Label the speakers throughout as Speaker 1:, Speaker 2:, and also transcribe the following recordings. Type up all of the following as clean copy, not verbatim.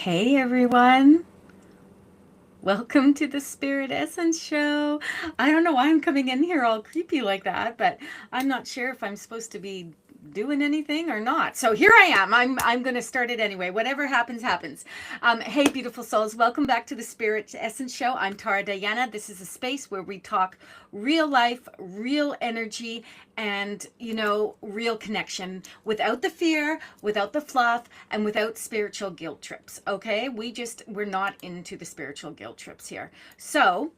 Speaker 1: Hey everyone, welcome to the Spirit Essence Show. I don't know why I'm coming in here all creepy like that, but I'm not sure if I'm supposed to be doing anything or not. So here I am. I'm going to start it anyway. Whatever happens, happens. Hey, beautiful souls, welcome back to the Spirit Essence Show. I'm Tara Diana. This is a space where we talk real life, real energy, and real connection without the fear, without the fluff, and without spiritual guilt trips. Okay, we're not into the spiritual guilt trips here. So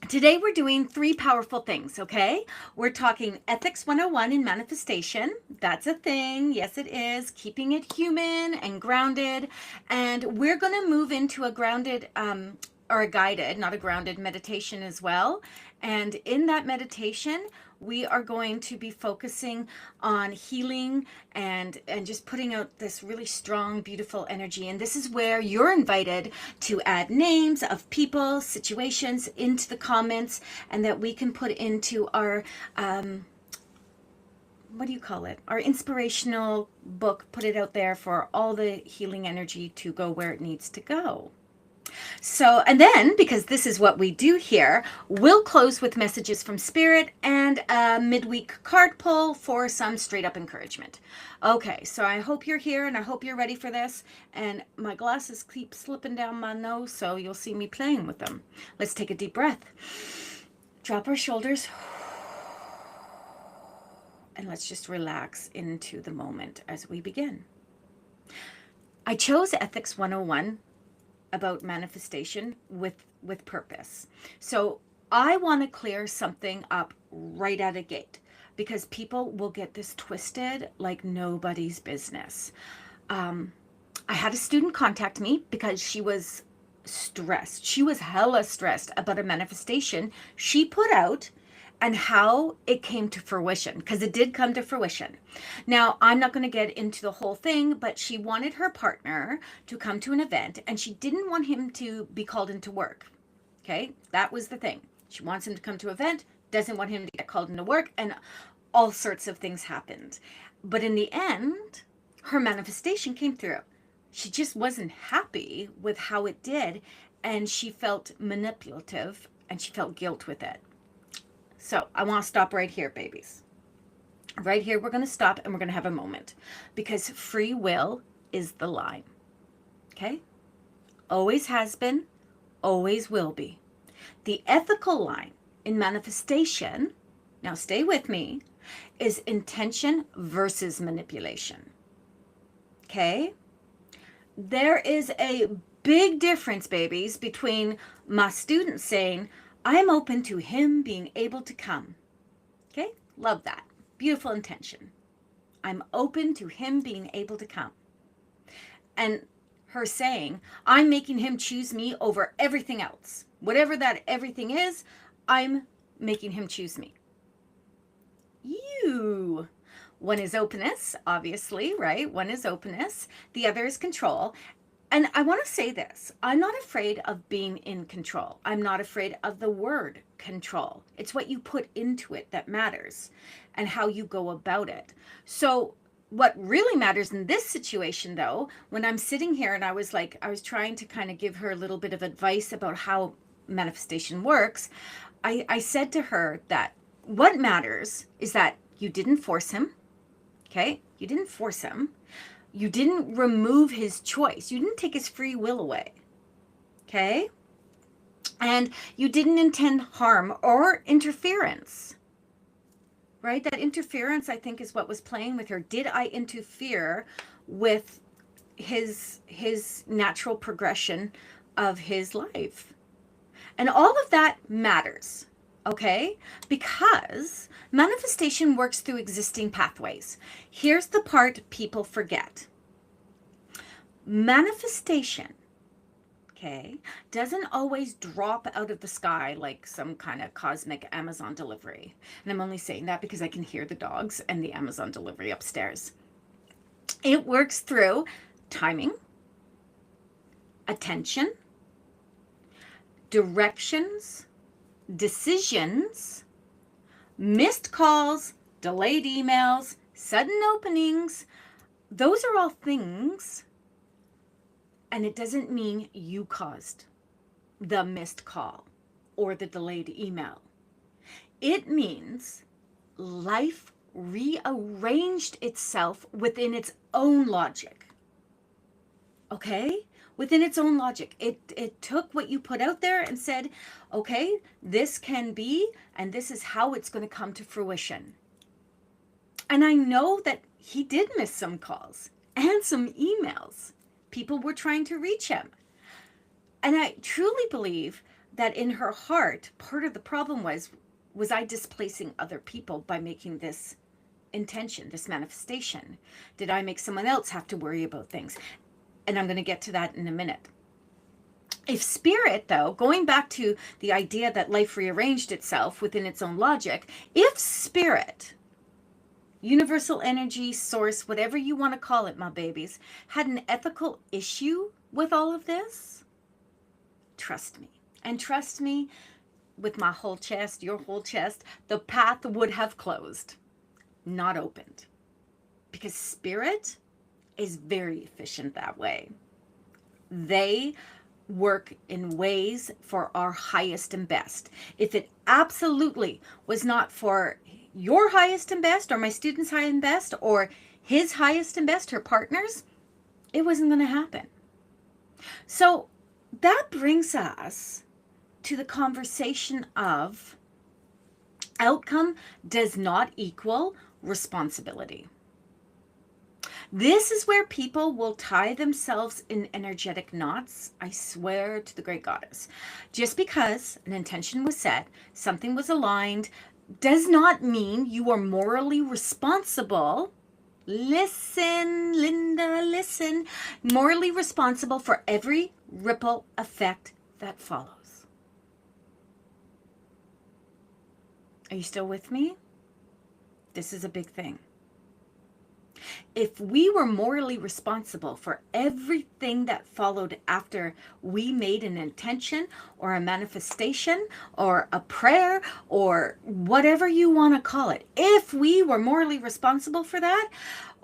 Speaker 1: today we're doing three powerful things, okay? We're talking Ethics 101 in manifestation. That's a thing. Yes, it is. Keeping it human and grounded. And we're going to move into a grounded or a guided, not a grounded meditation as well. And in that meditation, we are going to be focusing on healing and just putting out this really strong, beautiful energy. And this is where you're invited to add names of people, situations into the comments, and that we can put into our what do you call it? Our inspirational book, put it out there for all the healing energy to go where it needs to go. So, and then, because this is what we do here, we'll close with messages from Spirit and a midweek card pull for some straight up encouragement. Okay, so I hope you're here and I hope you're ready for this. And my glasses keep slipping down my nose, so you'll see me playing with them. Let's take a deep breath. Drop our shoulders. And let's just relax into the moment as we begin. I chose Ethics 101 about manifestation with purpose. So I want to clear something up right out of gate because people will get this twisted like nobody's business. I had a student contact me because she was stressed. She was hella stressed about a manifestation she put out and how it came to fruition, because it did come to fruition. Now, I'm not going to get into the whole thing, but she wanted her partner to come to an event and she didn't want him to be called into work. Okay, that was the thing. She wants him to come to an event, doesn't want him to get called into work, and all sorts of things happened. But in the end, her manifestation came through. She just wasn't happy with how it did, and she felt manipulative and she felt guilt with it. So I want to stop right here, babies. Right here, we're going to stop and we're going to have a moment because free will is the line. Okay? Always has been, always will be. The ethical line in manifestation, now stay with me, is intention versus manipulation. Okay? There is a big difference, babies, between my students saying, I'm open to him being able to come. Okay? Love that. Beautiful intention. I'm open to him being able to come. And her saying, I'm making him choose me over everything else. Whatever that everything is, I'm making him choose me. You. One is openness, obviously, right? One is openness. The other is control. And I want to say this, I'm not afraid of being in control. I'm not afraid of the word control. It's what you put into it that matters and how you go about it. So what really matters in this situation, though, when I'm sitting here and I was trying to kind of give her a little bit of advice about how manifestation works, I said to her that what matters is that you didn't force him. Okay? You didn't force him. You didn't remove his choice. You didn't take his free will away. Okay? And you didn't intend harm or interference. Right? That interference, I think, is what was playing with her. Did I interfere with his natural progression of his life? And all of that matters. Okay? Because manifestation works through existing pathways. Here's the part people forget. Manifestation, okay, doesn't always drop out of the sky like some kind of cosmic Amazon delivery. And I'm only saying that because I can hear the dogs and the Amazon delivery upstairs. It works through timing, attention, directions, decisions, missed calls, delayed emails, sudden openings. Those are all things And it doesn't mean you caused the missed call or the delayed email. It means life rearranged itself within its own logic. Okay? Within its own logic. It took what you put out there and said, okay, this can be, and this is how it's going to come to fruition. And I know that he did miss some calls and some emails. People were trying to reach him. And I truly believe that in her heart, part of the problem was I displacing other people by making this intention, this manifestation? Did I make someone else have to worry about things? And I'm going to get to that in a minute. If spirit, though, going back to the idea that life rearranged itself within its own logic, if spirit, universal energy, source, whatever you want to call it, my babies, had an ethical issue with all of this, trust me. And trust me, with my whole chest, your whole chest, the path would have closed, not opened. Because spirit is very efficient that way. They work in ways for our highest and best. If it absolutely was not for your highest and best, or my student's highest and best, or his highest and best, her partner's, it wasn't going to happen. So that brings us to the conversation of outcome does not equal responsibility. This is where people will tie themselves in energetic knots, I swear to the great goddess. Just because an intention was set, something was aligned, does not mean you are morally responsible. Listen, Linda, listen. Morally responsible for every ripple effect that follows. Are you still with me? This is a big thing. If we were morally responsible for everything that followed after we made an intention or a manifestation or a prayer or whatever you want to call it, if we were morally responsible for that,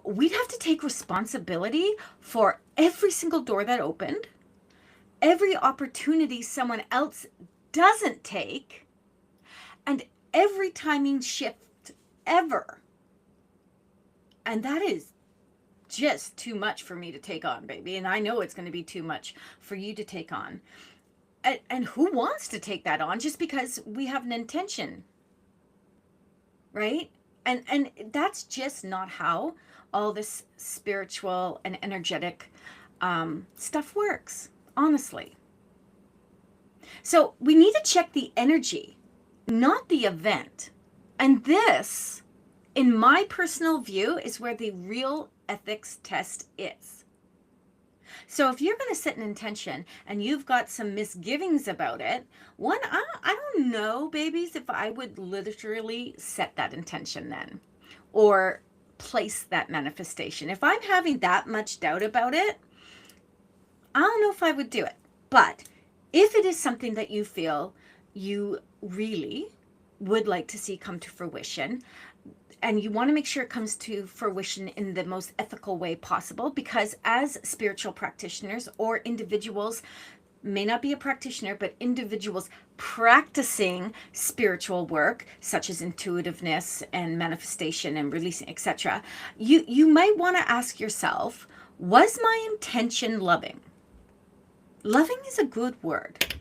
Speaker 1: we'd have to take responsibility for every single door that opened, every opportunity someone else doesn't take, and every timing shift ever. And that is just too much for me to take on, baby. And I know it's going to be too much for you to take on. And who wants to take that on just because we have an intention? Right? And that's just not how all this spiritual and energetic stuff works, honestly. So we need to check the energy, not the event. And this, in my personal view, is where the real ethics test is. So if you're going to set an intention and you've got some misgivings about it, one, I don't know, babies, if I would literally set that intention then or place that manifestation. If I'm having that much doubt about it, I don't know if I would do it. But if it is something that you feel you really would like to see come to fruition, and you want to make sure it comes to fruition in the most ethical way possible, because as spiritual practitioners or individuals, may not be a practitioner, but individuals practicing spiritual work, such as intuitiveness and manifestation and releasing, etc., you might want to ask yourself, was my intention loving? Loving is a good word.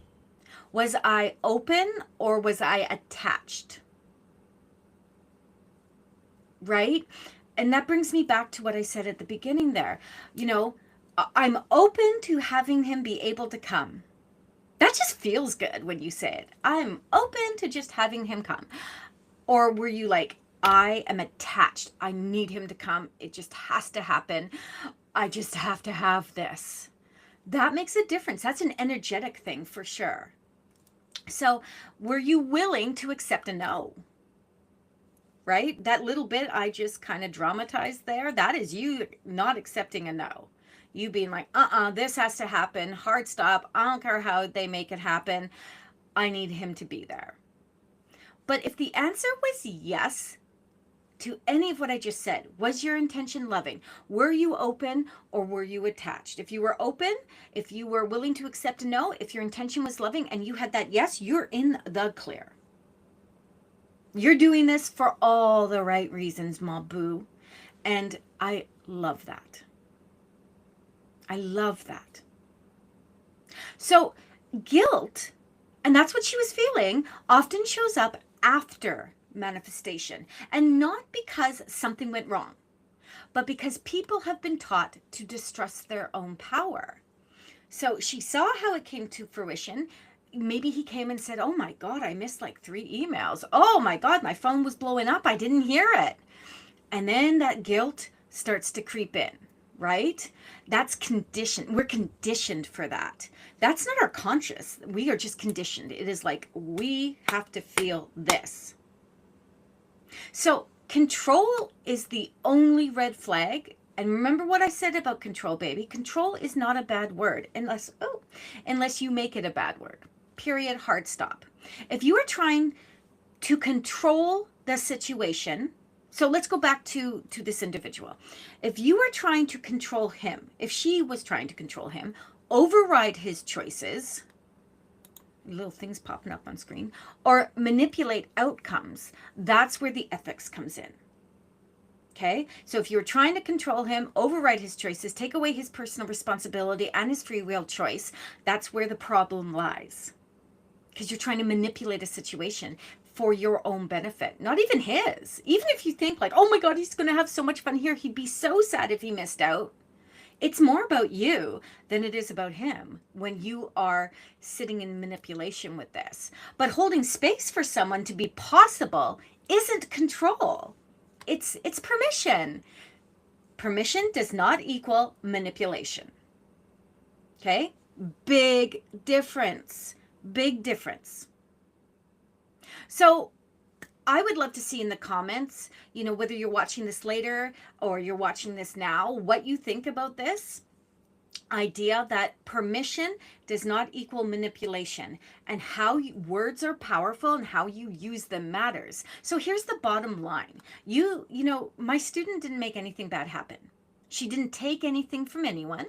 Speaker 1: Was I open or was I attached? Right? And that brings me back to what I said at the beginning there. You know, I'm open to having him be able to come. That just feels good when you say it. I'm open to just having him come. Or were you like, I am attached. I need him to come. It just has to happen. I just have to have this. That makes a difference. That's an energetic thing for sure. So were you willing to accept a no? Right? That little bit I just kind of dramatized there, that is you not accepting a no. You being like, this has to happen. Hard stop. I don't care how they make it happen. I need him to be there. But if the answer was yes, to any of what I just said? Was your intention loving? Were you open or were you attached? If you were open, if you were willing to accept a no, if your intention was loving and you had that yes, you're in the clear. You're doing this for all the right reasons, ma boo. And I love that. I love that. So guilt, and that's what she was feeling, often shows up after manifestation. And not because something went wrong, but because people have been taught to distrust their own power. So she saw how it came to fruition. Maybe he came and said, oh my God, I missed like 3 emails. Oh my God, my phone was blowing up. I didn't hear it. And then that guilt starts to creep in, right? That's conditioned. We're conditioned for that. That's not our conscious. We are just conditioned. It is like, we have to feel this. So control is the only red flag. And remember what I said about control, baby. Control is not a bad word unless you make it a bad word. Period. Hard stop. If you are trying to control the situation, so let's go back to this individual. If you are trying to control him, if she was trying to control him, override his choices, little things popping up on screen, or manipulate outcomes, that's where the ethics comes in. Okay, so if you're trying to control him, override his choices, take away his personal responsibility and his free will choice, that's where the problem lies. Because you're trying to manipulate a situation for your own benefit, not even his. Even if you think like, oh my God, he's going to have so much fun here. He'd be so sad if he missed out. It's more about you than it is about him when you are sitting in manipulation with this. But holding space for someone to be possible isn't control. It's permission. Permission does not equal manipulation. Okay? Big difference. Big difference. So I would love to see in the comments, whether you're watching this later or you're watching this now, what you think about this idea that permission does not equal manipulation, and how words are powerful and how you use them matters. So here's the bottom line. My student didn't make anything bad happen. She didn't take anything from anyone.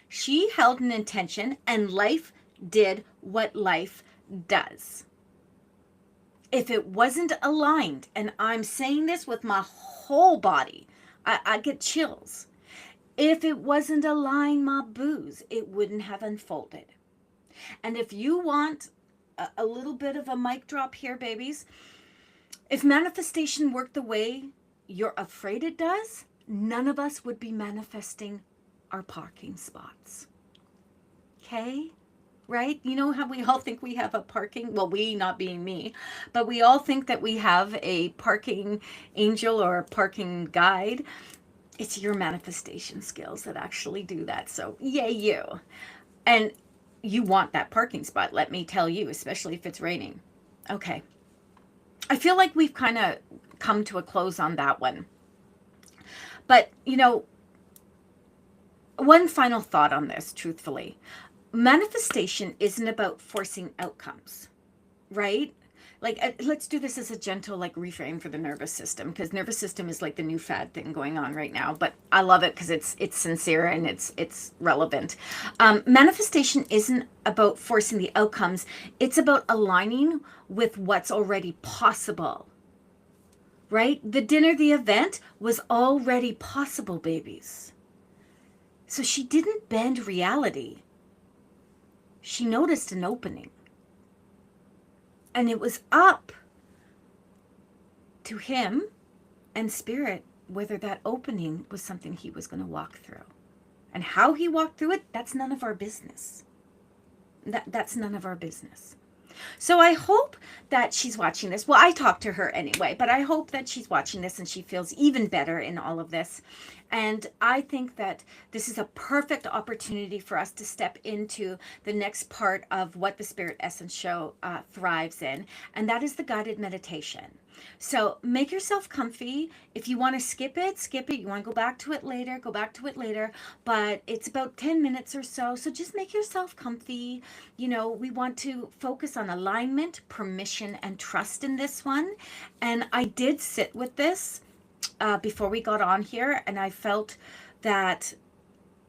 Speaker 1: She held an intention and life did what life does. If it wasn't aligned, and I'm saying this with my whole body, I get chills. If it wasn't aligned, my boos, it wouldn't have unfolded. And if you want a little bit of a mic drop here, babies, if manifestation worked the way you're afraid it does, none of us would be manifesting our parking spots. Okay? Right? You know how we all think we have a parking, well, we not being me, but we all think that we have a parking angel or a parking guide. It's your manifestation skills that actually do that. So yay you. And you want that parking spot, let me tell you, especially if it's raining. Okay. I feel like we've kind of come to a close on that one. But, one final thought on this, truthfully. Manifestation isn't about forcing outcomes, right? Like, let's do this as a gentle, reframe for the nervous system, because nervous system is like the new fad thing going on right now. But I love it because it's sincere and it's relevant. Manifestation isn't about forcing the outcomes. It's about aligning with what's already possible, right? The dinner, the event was already possible, babies. So she didn't bend reality. She noticed an opening. And it was up to him and spirit whether that opening was something he was going to walk through. And how he walked through it, that's none of our business. That's none of our business. So I hope that she's watching this. Well, I talked to her anyway, but I hope that she's watching this and she feels even better in all of this. And I think that this is a perfect opportunity for us to step into the next part of what the Spirit Essence Show thrives in, and that is the guided meditation. So make yourself comfy. If you want to skip it, skip it. You want to go back to it later, go back to it later. But it's about 10 minutes or so. So just make yourself comfy. We want to focus on alignment, permission, and trust in this one. And I did sit with this before we got on here, and I felt that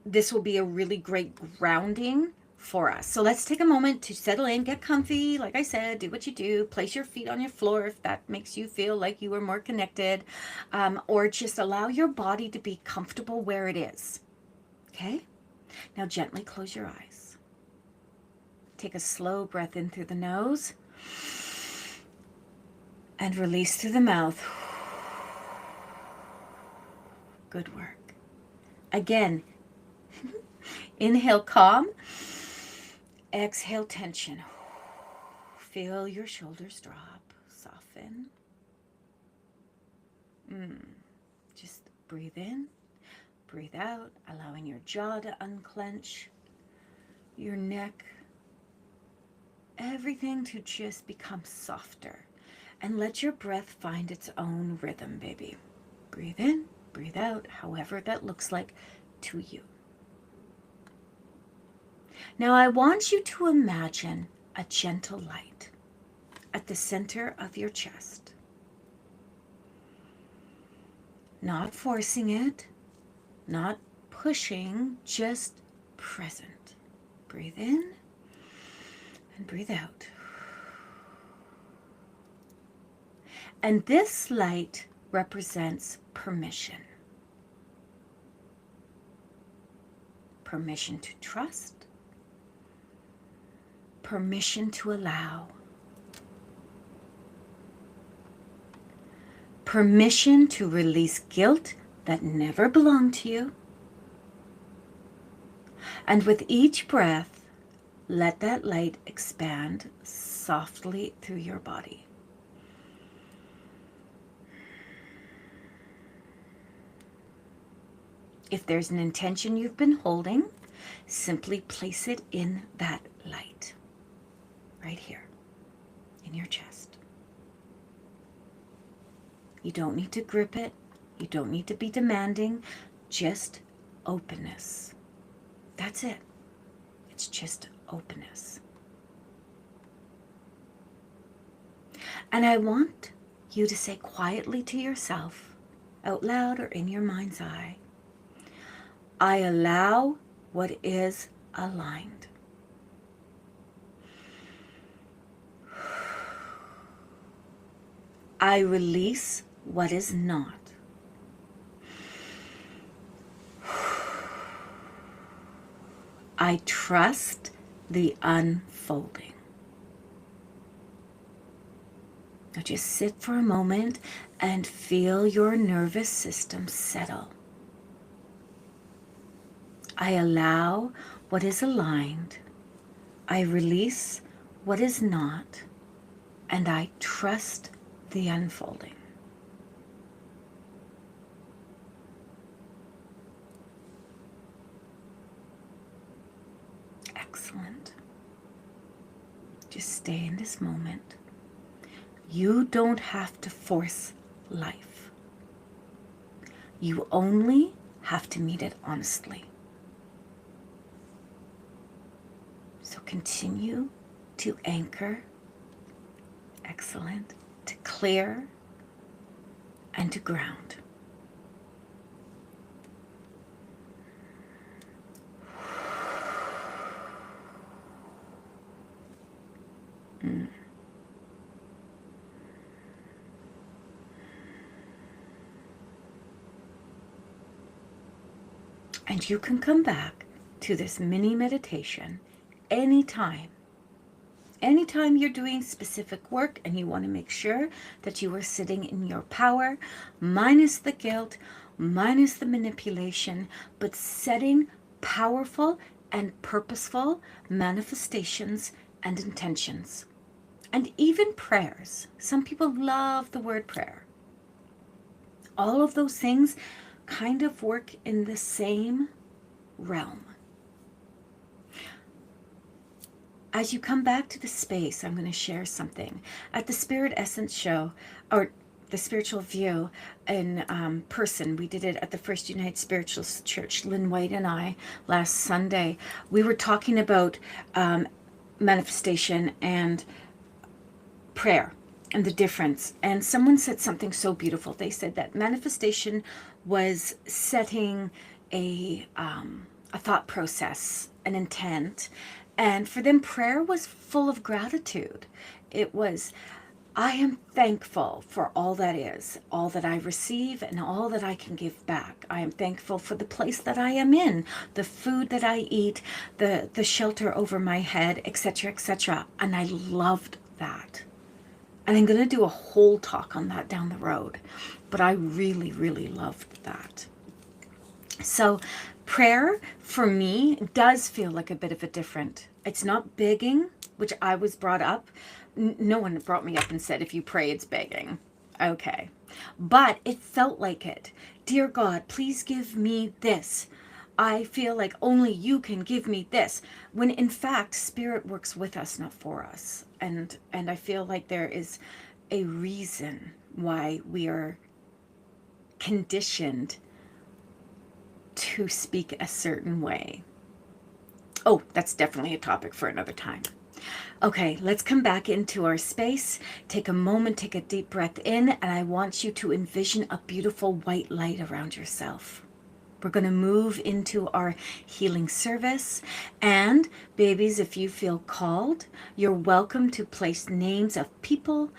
Speaker 1: this will be a really great grounding for us. So let's take a moment to settle in, get comfy. Like I said, do what you do. Place your feet on your floor if that makes you feel like you are more connected, or just allow your body to be comfortable where it is. Okay? Now gently close your eyes. Take a slow breath in through the nose and release through the mouth. Good work. Again, inhale calm, exhale tension. Feel your shoulders drop, soften. Just breathe in, breathe out, allowing your jaw to unclench, your neck, everything to just become softer. And let your breath find its own rhythm, baby. Breathe in, breathe out, however that looks like to you. Now I want you to imagine a gentle light at the center of your chest. Not forcing it, not pushing, just present. Breathe in and breathe out. And this light represents permission. Permission to trust. Permission to allow. Permission to release guilt that never belonged to you. And with each breath, let that light expand softly through your body. If there's an intention you've been holding, simply place it in that light, right here, in your chest. You don't need to grip it. You don't need to be demanding. Just openness. That's it. It's just openness. And I want you to say quietly to yourself, out loud or in your mind's eye, I allow what is aligned. I release what is not. I trust the unfolding. Now just sit for a moment and feel your nervous system settle. I allow what is aligned. I release what is not. And I trust the unfolding. Excellent. Just stay in this moment. You don't have to force life. You only have to meet it honestly. So continue to anchor. Excellent. To clear and to ground. And you can come back to this mini meditation anytime. Anytime you're doing specific work and you want to make sure that you are sitting in your power, minus the guilt, minus the manipulation, but setting powerful and purposeful manifestations and intentions. And even prayers. Some people love the word prayer. All of those things kind of work in the same realm. As you come back to the space, I'm going to share something. At the Spirit Essence show, or the Spiritual View in person, we did it at the First United Spiritualist Church, Lynn White and I, last Sunday. We were talking about manifestation and prayer and the difference. And someone said something so beautiful. They said that manifestation was setting a thought process, an intent. And for them, prayer was full of gratitude. It was, I am thankful for all that is, all that I receive, and all that I can give back. I am thankful for the place that I am in, the food that I eat, the shelter over my head, etc., etc. And I loved that. And I'm going to do a whole talk on that down the road. But I really, really loved that. So prayer for me does feel like a bit of a different. It's not begging, which I was brought up. No one brought me up and said, if you pray, it's begging. Okay. But it felt like it. Dear God, please give me this. I feel like only you can give me this. When in fact, Spirit works with us, not for us. And I feel like there is a reason why we are conditioned to speak a certain way. Oh, that's definitely a topic for another time. Okay, let's come back into our space. Take a moment, take a deep breath in, and I want you to envision a beautiful white light around yourself. We're going to move into our healing service. And babies, if you feel called, you're welcome to place names of people,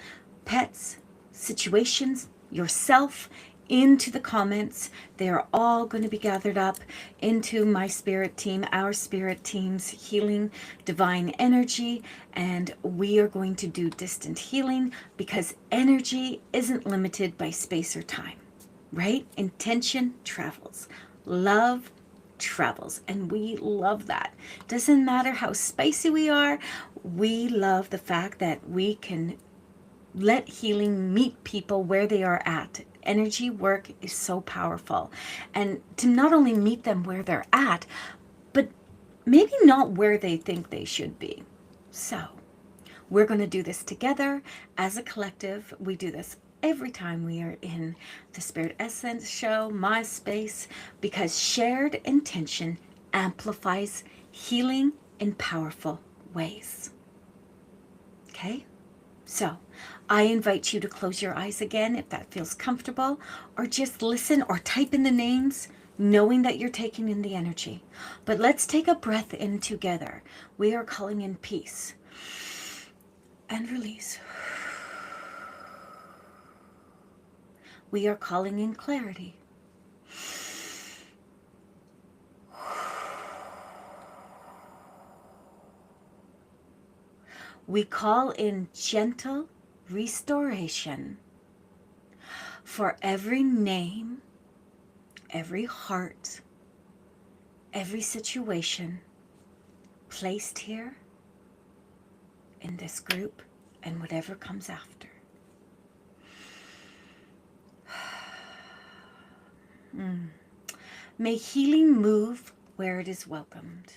Speaker 1: pets, situations, yourself into the comments. They're all going to be gathered up into my spirit team, our spirit team's healing divine energy. And we are going to do distant healing because energy isn't limited by space or time, right? Intention travels. Love travels, and we love that. Doesn't matter how spicy we are, we love the fact that we can let healing meet people where they are at. Energy work is so powerful, and to not only meet them where they're at, but maybe not where they think they should be. So we're going to do this together as a collective. We do this every time we are in the Spirit Essence show, my space, because shared intention amplifies healing in powerful ways. Okay? So I invite you to close your eyes again if that feels comfortable, or just listen or type in the names, knowing that you're taking in the energy. But let's take a breath in together. We are calling in peace and release. We are calling in clarity. We call in gentle restoration for every name, every heart, every situation placed here in this group and whatever comes after. May healing move where it is welcomed.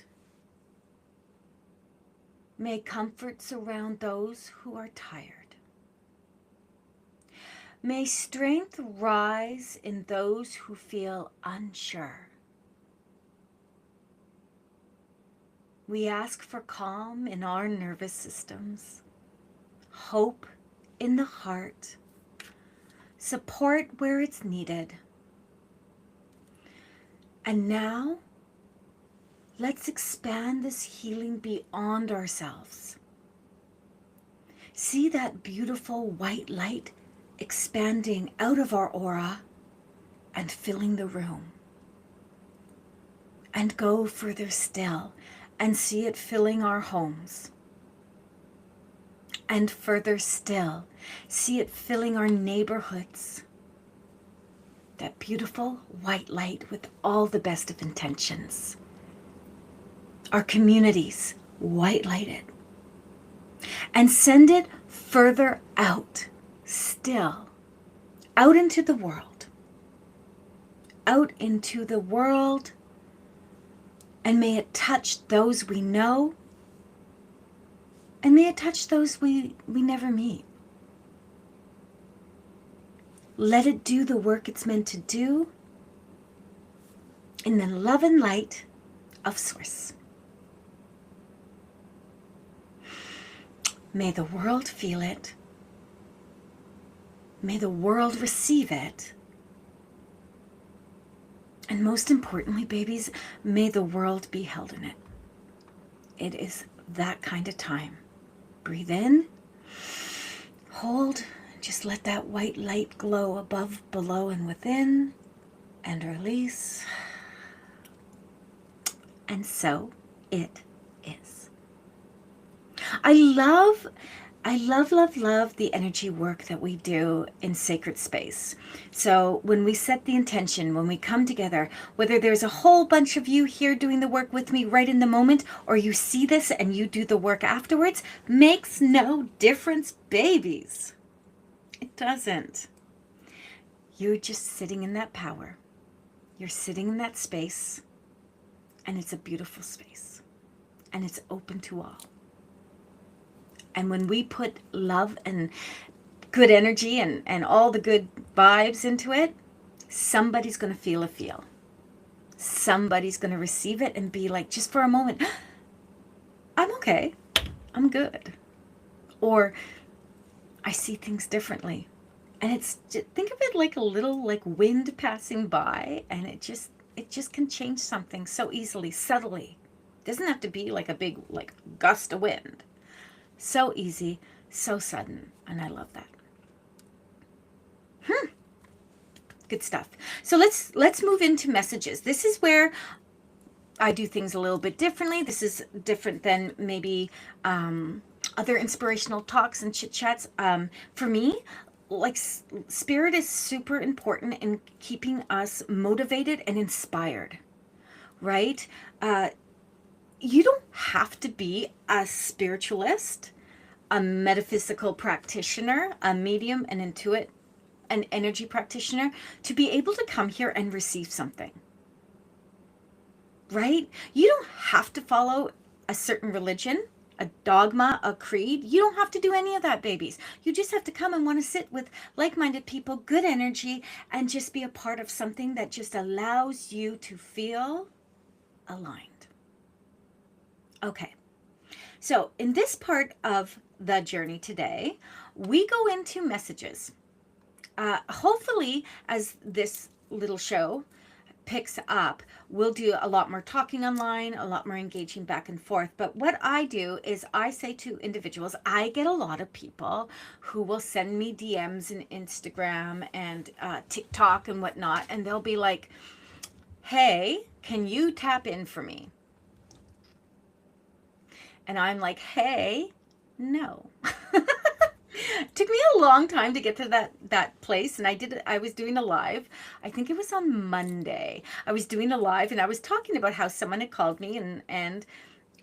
Speaker 1: May comfort surround those who are tired. May strength rise in those who feel unsure. We ask for calm in our nervous systems, hope in the heart, support where it's needed. And now, let's expand this healing beyond ourselves. See that beautiful white light expanding out of our aura and filling the room. And go further still and see it filling our homes. And further still, see it filling our neighborhoods. That beautiful white light with all the best of intentions. Our communities, white lighted. And send it further out, still, out into the world. Out into the world. And may it touch those we know. And may it touch those we never meet. Let it do the work it's meant to do in the love and light of Source. May the world feel it. May the world receive it. And most importantly, babies, may the world be held in it. It is that kind of time. Breathe in, hold, just let that white light glow above, below, and within, and release. And so it is. I love the energy work that we do in sacred space. So when we set the intention, when we come together, whether there's a whole bunch of you here doing the work with me right in the moment, or you see this and you do the work afterwards, makes no difference, babies. It doesn't. You're just sitting in that power. You're sitting in that space, and it's a beautiful space, and it's open to all. And when we put love and good energy and all the good vibes into it, somebody's going to feel a feel. Somebody's going to receive it and be like, just for a moment, I'm okay. I'm good. Or I see things differently. And it's, think of it like a little like wind passing by, and it just can change something so easily, subtly. It doesn't have to be like a big like gust of wind. So easy, so sudden, and I love that. Good stuff. So let's move into messages. This is where I do things a little bit differently. This is different than maybe other inspirational talks and chit chats. For me, like spirit is super important in keeping us motivated and inspired, right? You don't have to be a spiritualist, a metaphysical practitioner, a medium, an intuit, an energy practitioner to be able to come here and receive something, right? You don't have to follow a certain religion, a dogma, a creed. You don't have to do any of that, babies. You just have to come and want to sit with like-minded people, good energy, and just be a part of something that just allows you to feel aligned. Okay, so in this part of the journey today, we go into messages. Hopefully, as this little show picks up, we'll do a lot more talking online, a lot more engaging back and forth. But what I do is I say to individuals, I get a lot of people who will send me DMs in Instagram and TikTok and whatnot, and they'll be like, hey, can you tap in for me? And I'm like, hey, no. It took me a long time to get to that place, and I was doing a live. I think it was on Monday. I was doing a live, and I was talking about how someone had called me and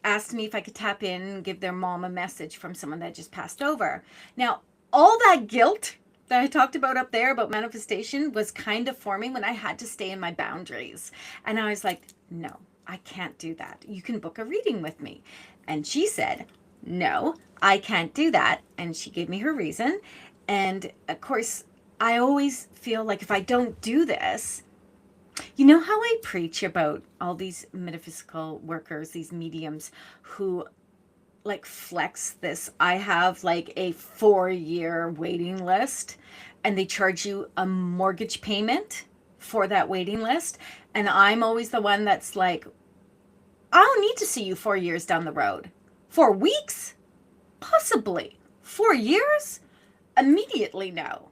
Speaker 1: asked me if I could tap in and give their mom a message from someone that just passed over. Now, all that guilt that I talked about up there about manifestation was kind of forming when I had to stay in my boundaries. And I was like, no, I can't do that. You can book a reading with me. And she said, no, I can't do that. And she gave me her reason. And of course, I always feel like if I don't do this, you know how I preach about all these metaphysical workers, these mediums who like flex this. I have like a 4-year waiting list, and they charge you a mortgage payment for that waiting list. And I'm always the one that's like, I don't need to see you 4 years down the road. 4 weeks? Possibly. 4 years? Immediately no.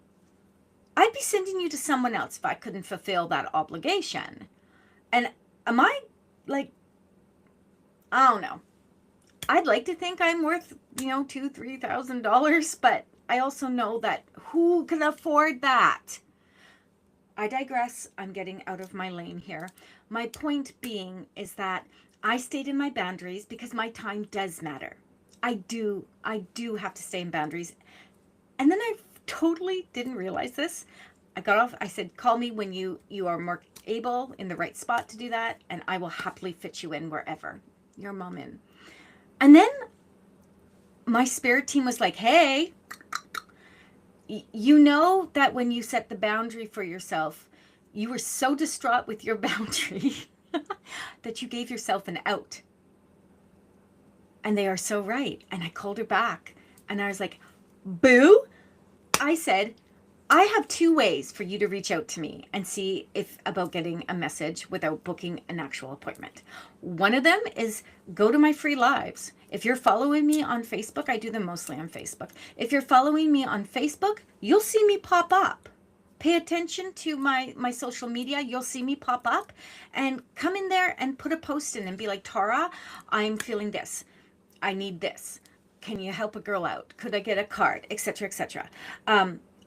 Speaker 1: I'd be sending you to someone else if I couldn't fulfill that obligation. And am I like, I don't know. I'd like to think I'm worth, $2,000-$3,000, but I also know that who can afford that? I digress. I'm getting out of my lane here. My point being is that I stayed in my boundaries because my time does matter. I do have to stay in boundaries. And then I totally didn't realize this. I got off. I said, call me when you are more able in the right spot to do that, and I will happily fit you in wherever your mom in. And then my spirit team was like, hey, you know that when you set the boundary for yourself, you were so distraught with your boundary that you gave yourself an out. And they are so right. And I called her back and I was like, boo. I said, I have two ways for you to reach out to me and see if about getting a message without booking an actual appointment. One of them is go to my free lives. If you're following me on Facebook, I do them mostly on Facebook. If you're following me on Facebook, you'll see me pop up. Pay attention to my social media. You'll see me pop up, and come in there and put a post in and be like, Tara, I'm feeling this. I need this. Can you help a girl out? Could I get a card? Etc. etc.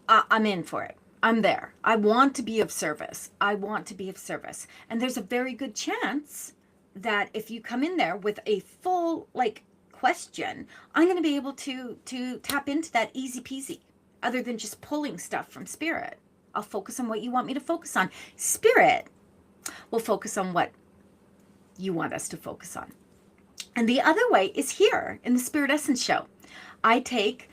Speaker 1: I'm in for it. I'm there. I want to be of service. I want to be of service. And there's a very good chance that if you come in there with a full question, I'm going to be able to tap into that easy peasy, other than just pulling stuff from spirit. I'll focus on what you want me to focus on. Spirit will focus on what you want us to focus on. And the other way is here in the Spirit Essence Show. I take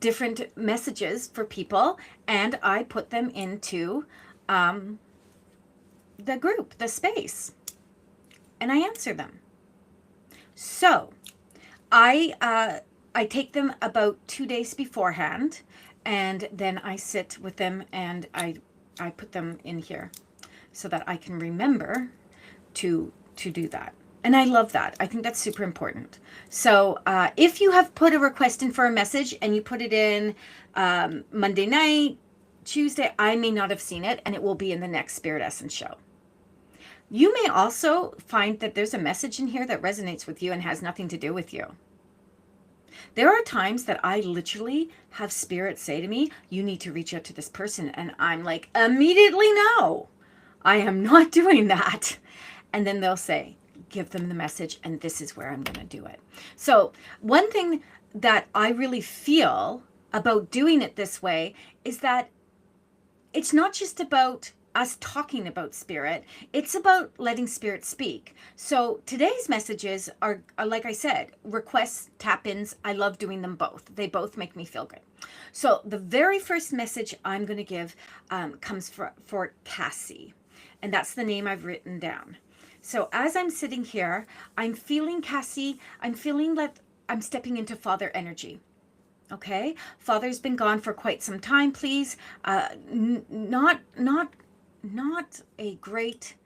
Speaker 1: different messages for people and I put them into the group, the space, and I answer them. So I take them about 2 days beforehand, and then I sit with them and I put them in here so that I can remember to do that. And I love that. I think that's super important. So if you have put a request in for a message and you put it in Monday night, Tuesday, I may not have seen it, and it will be in the next Spirit Essence Show. You may also find that there's a message in here that resonates with you and has nothing to do with you. There are times that I literally have Spirit say to me, you need to reach out to this person. And I'm like, immediately, no, I am not doing that. And then they'll say, give them the message, and this is where I'm going to do it. So one thing that I really feel about doing it this way is that it's not just about us talking about spirit, it's about letting spirit speak. So today's messages are like I said, requests, tap-ins. I love doing them both. They both make me feel good. So the very first message I'm going to give comes for Cassie, and that's the name I've written down. So as I'm sitting here, I'm feeling, Cassie, I'm feeling like I'm stepping into Father energy. Okay? Father's been gone for quite some time, please. Not a great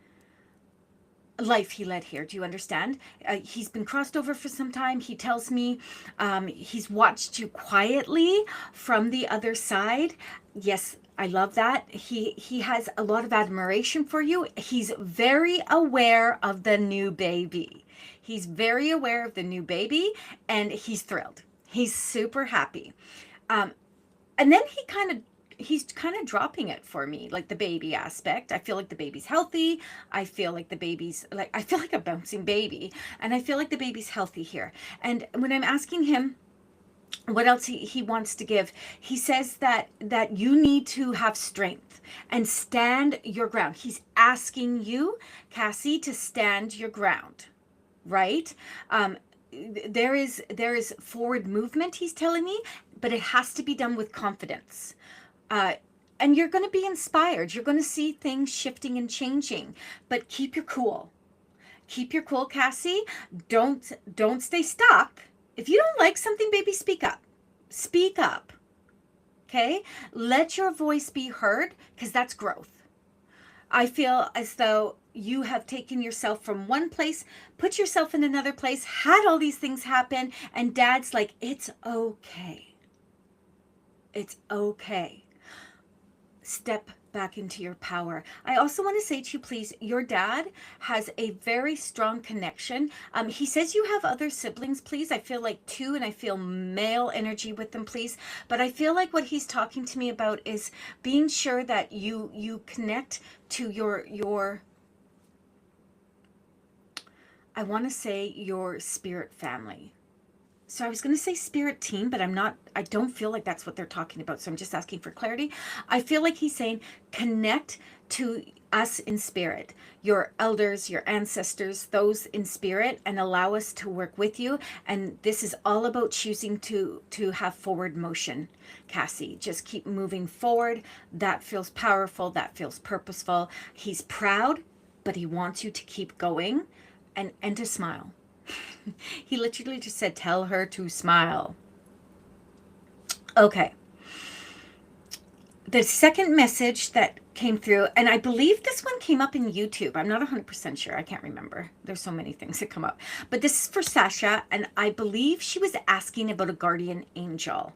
Speaker 1: life he led here. Do you understand? He's been crossed over for some time. He tells me he's watched you quietly from the other side. Yes, I love that. He has a lot of admiration for you. He's very aware of the new baby. He's very aware of the new baby, and he's thrilled. He's super happy. And then he's kind of dropping it for me, like the baby aspect. I feel like the baby's healthy. I feel like the baby's I feel like a bouncing baby, and I feel like the baby's healthy here. And when I'm asking him what else he wants to give, he says that you need to have strength and stand your ground. He's asking you, Cassie, to stand your ground, right? There is forward movement, he's telling me, but it has to be done with confidence. And you're going to be inspired. You're going to see things shifting and changing, but keep your cool. Keep your cool, Cassie. Don't stay stuck. If you don't like something, baby, speak up. Speak up. Okay? Let your voice be heard, because that's growth. I feel as though you have taken yourself from one place, put yourself in another place, had all these things happen, and Dad's like, it's okay. It's okay. Step back into your power. I also want to say to you, please, your dad has a very strong connection. He says you have other siblings, please. I feel like 2, and I feel male energy with them, please. But I feel like what he's talking to me about is being sure that you connect to your I want to say your spirit family. So I was going to say spirit team, but I don't feel like that's what they're talking about. So I'm just asking for clarity. I feel like he's saying connect to us in spirit, your elders, your ancestors, those in spirit, and allow us to work with you. And this is all about choosing to have forward motion, Cassie. Just keep moving forward. That feels powerful. That feels purposeful. He's proud, but he wants you to keep going and to smile. He literally just said, tell her to smile. Okay. the second message that came through, and I believe this one came up in YouTube. I'm not 100% sure. I can't remember. There's so many things that come up. But this is for Sasha, and I believe she was asking about a guardian angel.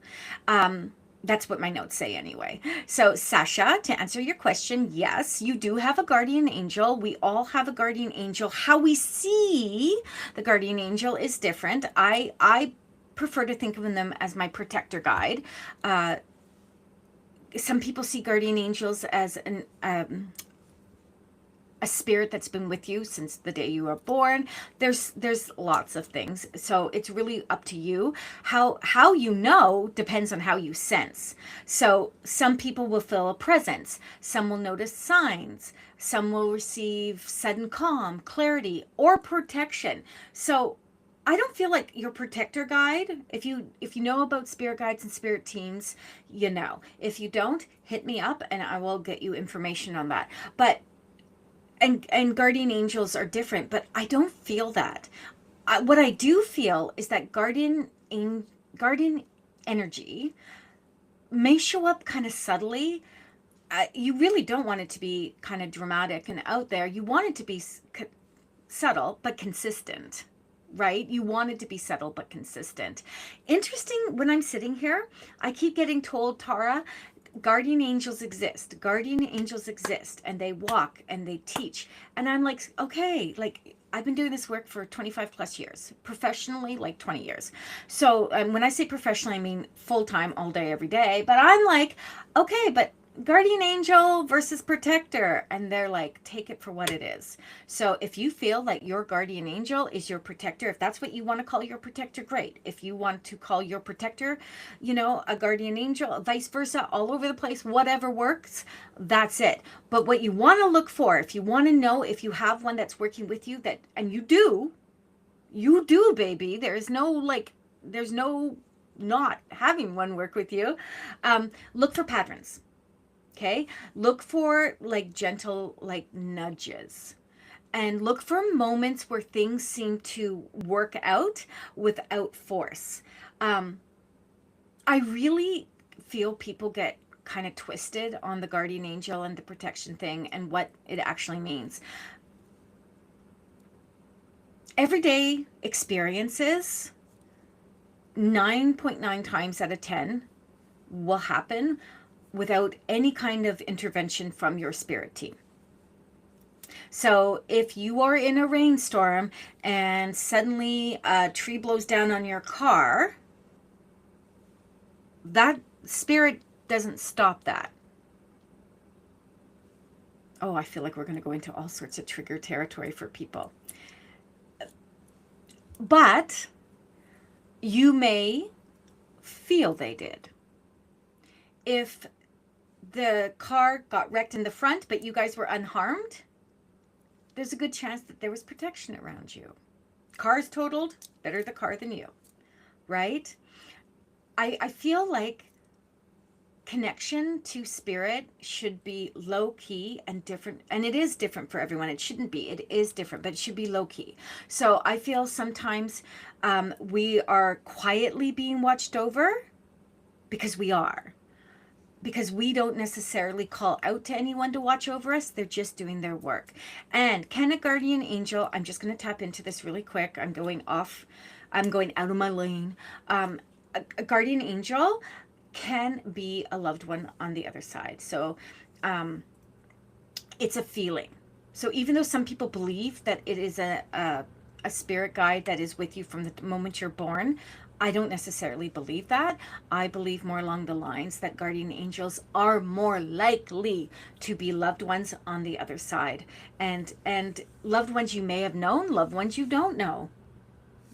Speaker 1: That's what my notes say anyway. So, Sasha, to answer your question, yes, you do have a guardian angel. We all have a guardian angel. How we see the guardian angel is different. I prefer to think of them as my protector guide. Some people see guardian angels as a spirit that's been with you since the day you were born. There's lots of things, so it's really up to you. How you know depends on how you sense. So some people will feel a presence, some will notice signs, some will receive sudden calm, clarity, or protection. So I don't feel like your protector guide. If you know about spirit guides and spirit teams, you know. If you don't, hit me up and I will get you information on that. But and guardian angels are different, but I don't feel that. What I do feel is that guardian energy may show up kind of subtly. You really don't want it to be kind of dramatic and out there. You want it to be subtle but consistent. Right? You want it to be subtle but consistent. Interesting, when I'm sitting here, I keep getting told, Tara, guardian angels exist. Guardian angels exist, and they walk and they teach. And I'm like, okay, like I've been doing this work for 25 plus years, professionally, like 20 years. So when I say professionally, I mean full-time, all day, every day. But I'm like, okay, but guardian angel versus protector, and they're like, take it for what it is. So if you feel like your guardian angel is your protector, if that's what you want to call your protector, great. If you want to call your protector, you know, a guardian angel, vice versa, all over the place, whatever works, that's it. But what you want to look for, if you want to know if you have one that's working with you, that, and you do, baby, there's no not having one work with you, look for patterns. Okay, look for like gentle, like nudges, and look for moments where things seem to work out without force. I really feel people get kind of twisted on the guardian angel and the protection thing and what it actually means. Everyday experiences, 9.9 times out of 10 will happen without any kind of intervention from your spirit team. So if you are in a rainstorm and suddenly a tree blows down on your car, that spirit doesn't stop that. Oh, I feel like we're going to go into all sorts of trigger territory for people. But you may feel they did. If the car got wrecked in the front, but you guys were unharmed, there's a good chance that there was protection around you. Car's totaled, better the car than you, right? I feel like connection to spirit should be low key and different, and it is different for everyone. It shouldn't be, it is different, but it should be low key. So I feel sometimes we are quietly being watched over, because we are. Because we don't necessarily call out to anyone to watch over us. They're just doing their work. And can a guardian angel, I'm just going to tap into this really quick. I'm going out of my lane. A guardian angel can be a loved one on the other side. So it's a feeling. So even though some people believe that it is a spirit guide that is with you from the moment you're born, I don't necessarily believe that. I believe more along the lines that guardian angels are more likely to be loved ones on the other side. And loved ones you may have known, loved ones you don't know,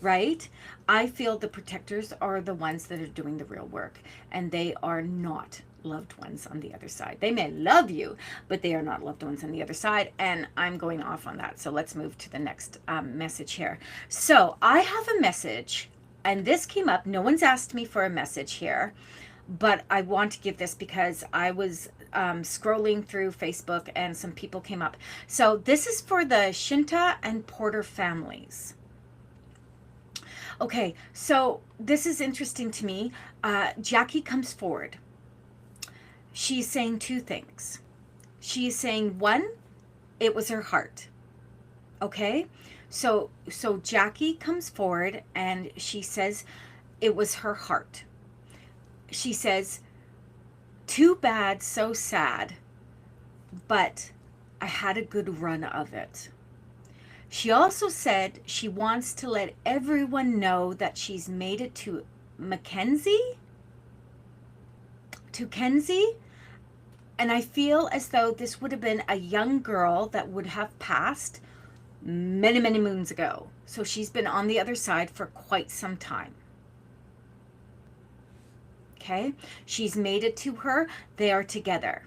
Speaker 1: right? I feel the protectors are the ones that are doing the real work, and they are not loved ones on the other side. They may love you, but they are not loved ones on the other side, and I'm going off on that. So let's move to the next message here. So I have a message, and this came up. No one's asked me for a message here, but I want to give this because I was scrolling through Facebook and some people came up. So this is for the Shinta and Porter families. Okay, so this is interesting to me. Jackie comes forward. she's saying two things. She's saying, one, it was her heart. Okay? So Jackie comes forward and she says it was her heart. She says, too bad, so sad, but I had a good run of it. She also said she wants to let everyone know that she's made it to Mackenzie, to Kenzie. And I feel as though this would have been a young girl that would have passed many, many moons ago. So she's been on the other side for quite some time. Okay? She's made it to her. They are together.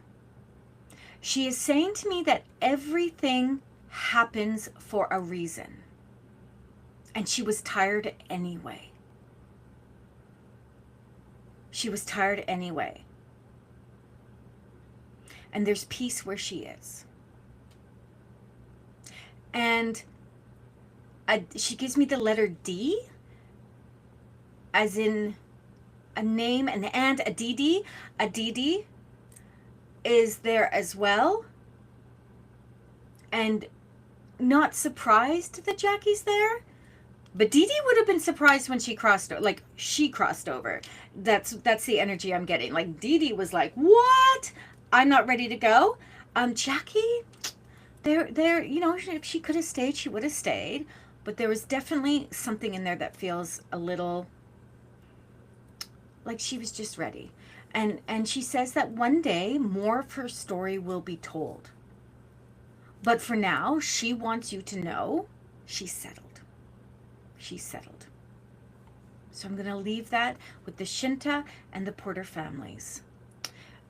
Speaker 1: She is saying to me that everything happens for a reason. And she was tired anyway. She was tired anyway. And there's peace where she is. And she gives me the letter D, as in a name, an aunt, a Didi. A Didi is there as well. And not surprised that Jackie's there. But Didi would have been surprised when she crossed over. That's the energy I'm getting. Like Didi was like, what? I'm not ready to go. Jackie, there, if she could have stayed, she would have stayed. But there was definitely something in there that feels a little like she was just ready. And she says that one day more of her story will be told. But for now, she wants you to know she's settled. She's settled. So I'm going to leave that with the Shinta and the Porter families.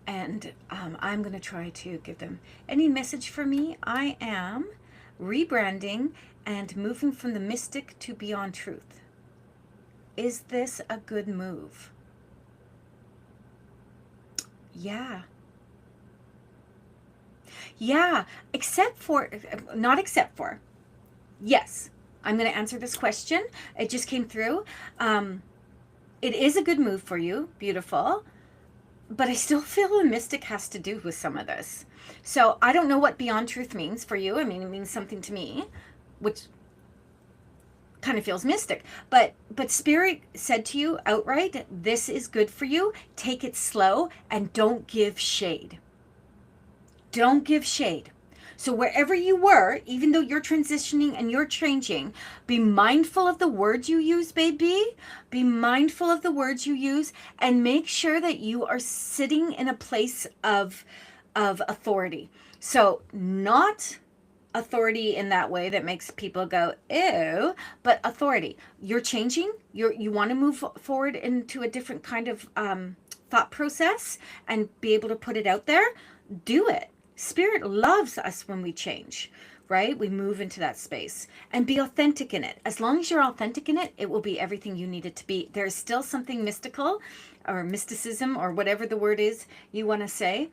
Speaker 1: And I'm going to try to give them any message for me. I am rebranding and moving from the mystic to beyond truth. Is this a good move? Yeah. Yeah, not except for. Yes, I'm going to answer this question. It just came through. It is a good move for you. Beautiful. But I still feel the mystic has to do with some of this. So I don't know what beyond truth means for you. I mean, it means something to me, which kind of feels mystic. But Spirit said to you outright, this is good for you. Take it slow and don't give shade. Don't give shade. So wherever you were, even though you're transitioning and you're changing, be mindful of the words you use, baby. Be mindful of the words you use and make sure that you are sitting in a place of authority. So not authority in that way that makes people go, ew, but authority. You're changing. You want to move forward into a different kind of thought process and be able to put it out there. Do it. Spirit loves us when we change, right? We move into that space and be authentic in it. As long as you're authentic in it, it will be everything you need it to be. There's still something mystical or mysticism or whatever the word is you want to say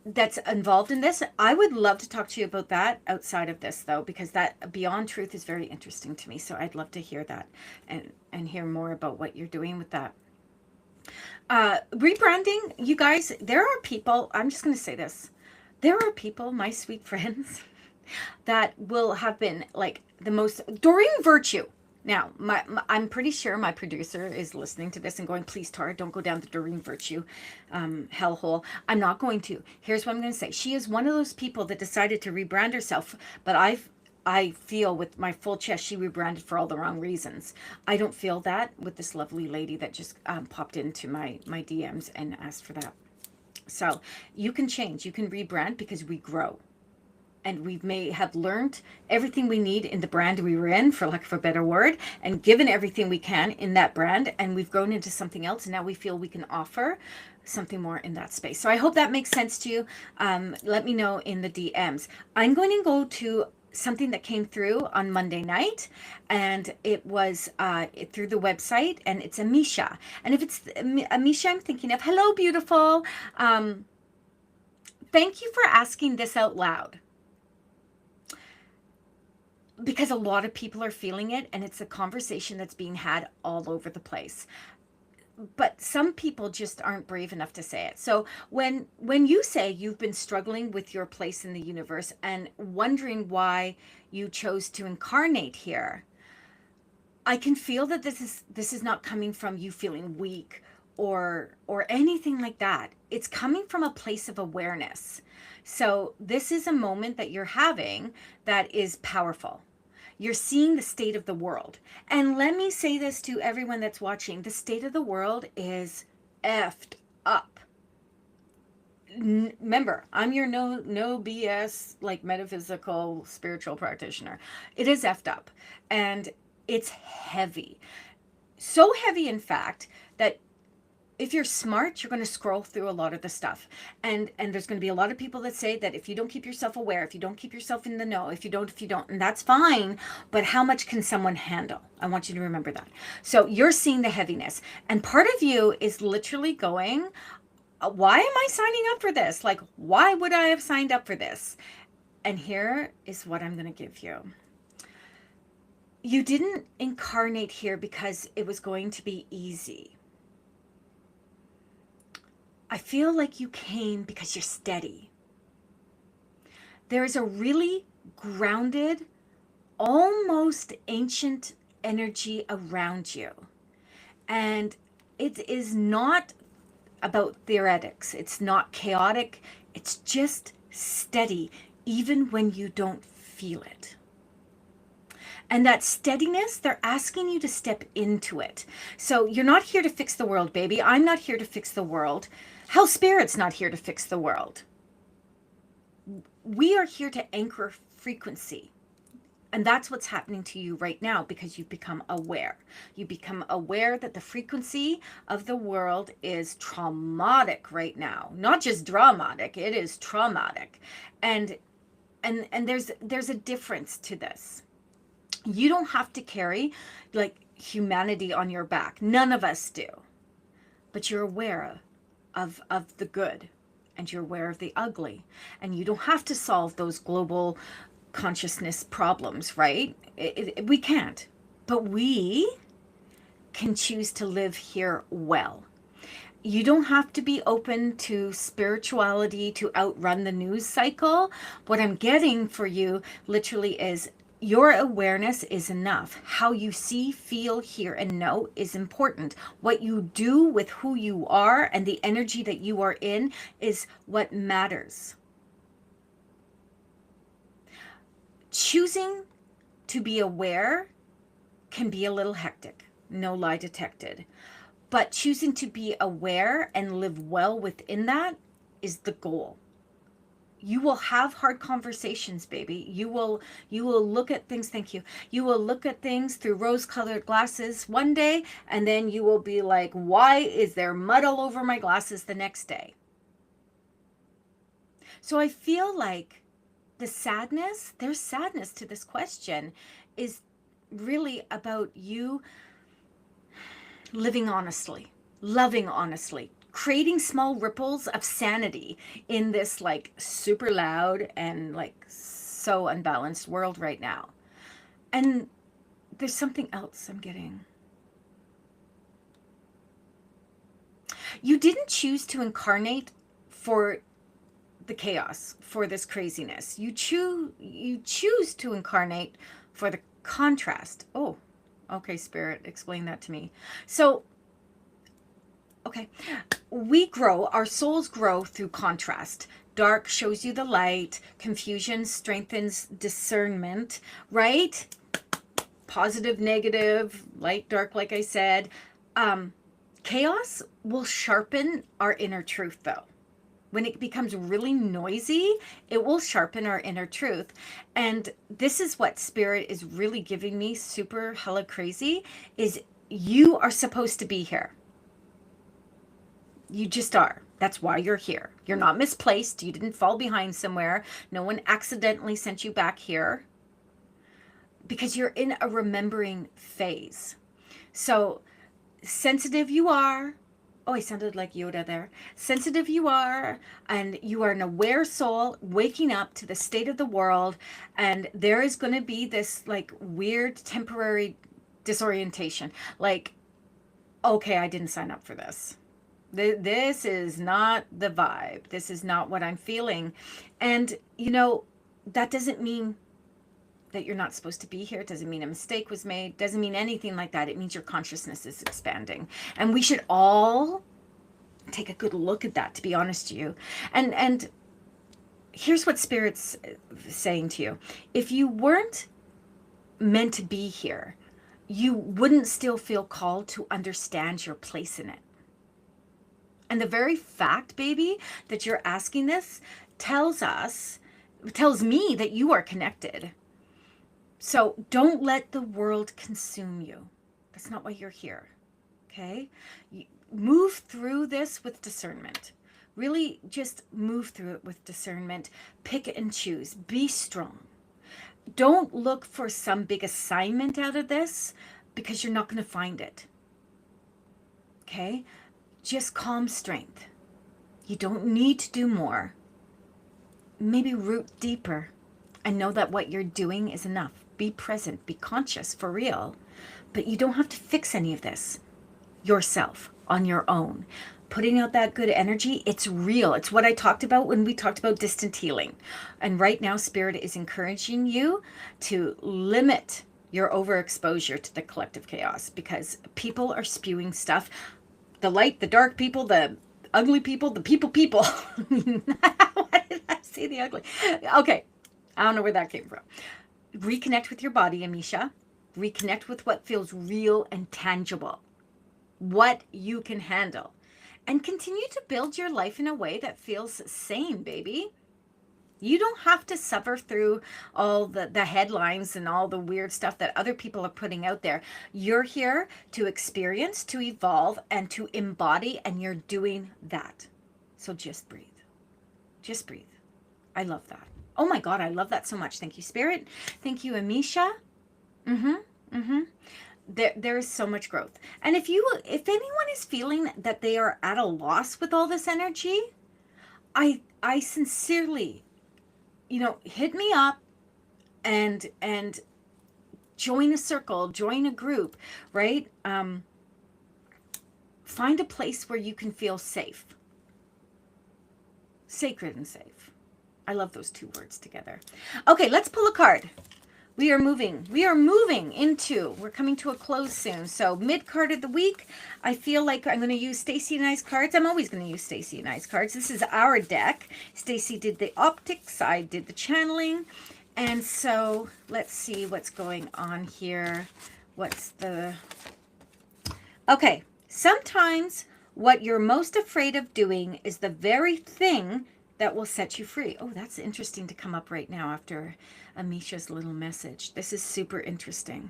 Speaker 1: that's involved in this. I would love to talk to you about that outside of this, though, because that beyond truth is very interesting to me. So I'd love to hear that and hear more about what you're doing with that. Rebranding, you guys, there are people, I'm just going to say this. There are people, my sweet friends, that will have been like the most, Doreen Virtue. Now, I'm pretty sure my producer is listening to this and going, please, Tara, don't go down the Doreen Virtue hellhole. I'm not going to. Here's what I'm going to say. She is one of those people that decided to rebrand herself, but I feel with my full chest she rebranded for all the wrong reasons. I don't feel that with this lovely lady that just popped into my DMs and asked for that. So you can change, you can rebrand because we grow. And we may have learned everything we need in the brand we were in, for lack of a better word, and given everything we can in that brand, and we've grown into something else, and now we feel we can offer something more in that space. So I hope that makes sense to you. Let me know in the DMs. I'm going to go to something that came through on Monday night, and it was through the website, and it's Amisha. And if it's Amisha I'm thinking of, hello, beautiful. Thank you for asking this out loud, because a lot of people are feeling it, and it's a conversation that's being had all over the place. but some people just aren't brave enough to say it. So when you say you've been struggling with your place in the universe and wondering why you chose to incarnate here, I can feel that this is not coming from you feeling weak or anything like that. It's coming from a place of awareness. So this is a moment that you're having that is powerful. You're seeing the state of the world. And let me say this to everyone that's watching. The state of the world is effed up. Remember, I'm your no BS like metaphysical spiritual practitioner. It is effed up and it's heavy. So heavy, in fact, that if you're smart, you're going to scroll through a lot of the stuff. And there's going to be a lot of people that say that if you don't keep yourself aware, if you don't keep yourself in the know, if you don't, and that's fine, but how much can someone handle? I want you to remember that. So you're seeing the heaviness, and part of you is literally going, why am I signing up for this? Like, why would I have signed up for this? And here is what I'm going to give you. You didn't incarnate here because it was going to be easy. I feel like you came because you're steady. There is a really grounded, almost ancient energy around you. And it is not about theoretics. It's not chaotic. It's just steady, even when you don't feel it. And that steadiness, they're asking you to step into it. So you're not here to fix the world, baby. I'm not here to fix the world. Hell Spirit's not here to fix the world. We are here to anchor frequency. And that's what's happening to you right now because you've become aware. You become aware that the frequency of the world is traumatic right now. Not just dramatic, it is traumatic. And there's a difference to this. You don't have to carry like humanity on your back. None of us do. But you're aware of the good and you're aware of the ugly. And you don't have to solve those global consciousness problems, right? We can't. But we can choose to live here well. You don't have to be open to spirituality to outrun the news cycle. What I'm getting for you literally is your awareness is enough. How you see, feel, hear, and know is important. What you do with who you are and the energy that you are in is what matters. Choosing to be aware can be a little hectic, no lie detected. But choosing to be aware and live well within that is the goal. You will have hard conversations, baby. You will look at things, thank you. You will look at things through rose-colored glasses one day, and then you will be like, why is there mud all over my glasses the next day? So I feel like the sadness, there's sadness to this question, is really about you living honestly, loving honestly, creating small ripples of sanity in this like super loud and like so unbalanced world right now. And there's something else I'm getting. You didn't choose to incarnate for the chaos, for this craziness. You choose to incarnate for the contrast. Oh, okay, Spirit, explain that to me. So, okay, we grow, our souls grow through contrast. Dark shows you the light, confusion strengthens discernment, right? Positive, negative, light, dark, like I said. Chaos will sharpen our inner truth, though. When it becomes really noisy, it will sharpen our inner truth. And this is what Spirit is really giving me super hella crazy, is you are supposed to be here. You just are. That's why you're here. You're not misplaced. You didn't fall behind somewhere. No one accidentally sent you back here. Because you're in a remembering phase. So sensitive you are. Oh, I sounded like Yoda there. Sensitive you are, and you are an aware soul waking up to the state of the world, and there is going to be this like weird temporary disorientation. Like, okay, I didn't sign up for this. This is not the vibe. This is not what I'm feeling. And, that doesn't mean that you're not supposed to be here. It doesn't mean a mistake was made. Doesn't mean anything like that. It means your consciousness is expanding. And we should all take a good look at that, to be honest to you. And here's what Spirit's saying to you. If you weren't meant to be here, you wouldn't still feel called to understand your place in it. And the very fact, baby, that you're asking this tells me that you are connected. So don't let the world consume you. That's not why you're here. Okay? Move through this with discernment. Really just move through it with discernment. Pick and choose. Be strong. Don't look for some big assignment out of this, because you're not going to find it. Okay? Just calm strength. You don't need to do more. Maybe root deeper and know that what you're doing is enough. Be present, be conscious, for real. But you don't have to fix any of this yourself on your own. Putting out that good energy, it's real. It's what I talked about when we talked about distant healing. And right now, Spirit is encouraging you to limit your overexposure to the collective chaos, because people are spewing stuff. The light, the dark people, the ugly people, the people. Why did I say the ugly? Okay, I don't know where that came from. Reconnect with your body, Amisha. Reconnect with what feels real and tangible, what you can handle, and continue to build your life in a way that feels sane, baby. You don't have to suffer through all the headlines and all the weird stuff that other people are putting out there. You're here to experience, to evolve, and to embody, and you're doing that. So just breathe. Just breathe. I love that. Oh my God, I love that so much. Thank you, Spirit. Thank you, Amisha. There is so much growth. And if anyone is feeling that they are at a loss with all this energy, I sincerely, hit me up and join a circle, join a group, right? Find a place where you can feel safe, sacred and safe. I love those two words together. Okay, let's pull a card. We are moving into, we're coming to a close soon. So mid card of the week, I feel like I'm going to use Stacey and I's cards. I'm always going to use Stacey and I's cards. This is our deck. Stacey did the optics. I did the channeling. And so let's see what's going on here. Okay. Sometimes what you're most afraid of doing is the very thing that will set you free. Oh, that's interesting to come up right now after Amisha's little message. This is super interesting.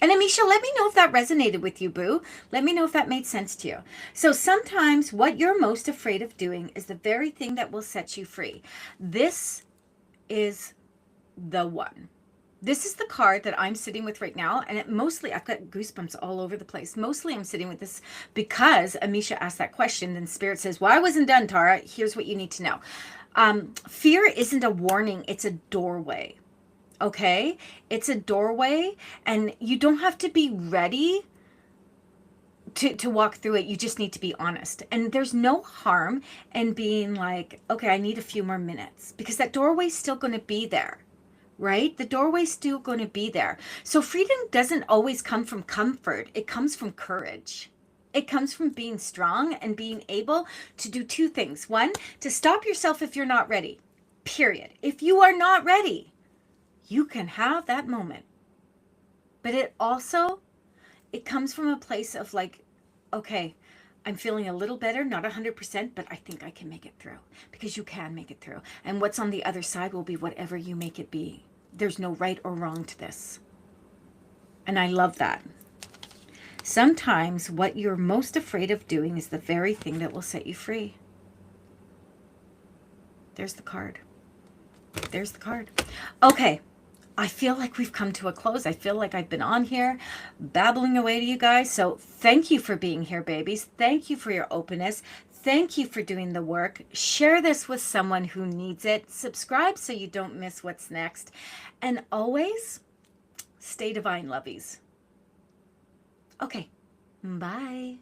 Speaker 1: And Amisha, let me know if that resonated with you, boo. Let me know if that made sense to you. So sometimes what you're most afraid of doing is the very thing that will set you free. This is the one. This is the card that I'm sitting with right now. And I've got goosebumps all over the place. Mostly I'm sitting with this because Amisha asked that question. And Spirit says, well, I wasn't done, Tara. Here's what you need to know. Fear isn't a warning. It's a doorway. Okay? It's a doorway. And you don't have to be ready to walk through it. You just need to be honest. And there's no harm in being like, okay, I need a few more minutes. Because that doorway's still going to be there. Right? The doorway's still going to be there. So freedom doesn't always come from comfort. It comes from courage. It comes from being strong and being able to do two things. One, to stop yourself if you're not ready. Period. If you are not ready, you can have that moment. But it comes from a place of like, okay, I'm feeling a little better, not 100%, but I think I can make it through, because you can make it through. And what's on the other side will be whatever you make it be. There's no right or wrong to this. And I love that. Sometimes what you're most afraid of doing is the very thing that will set you free. There's the card. There's the card. Okay. I feel like we've come to a close. I feel like I've been on here babbling away to you guys. So thank you for being here, babies. Thank you for your openness. Thank you for doing the work. Share this with someone who needs it. Subscribe so you don't miss what's next. And always stay divine, lovies. Okay, Bye.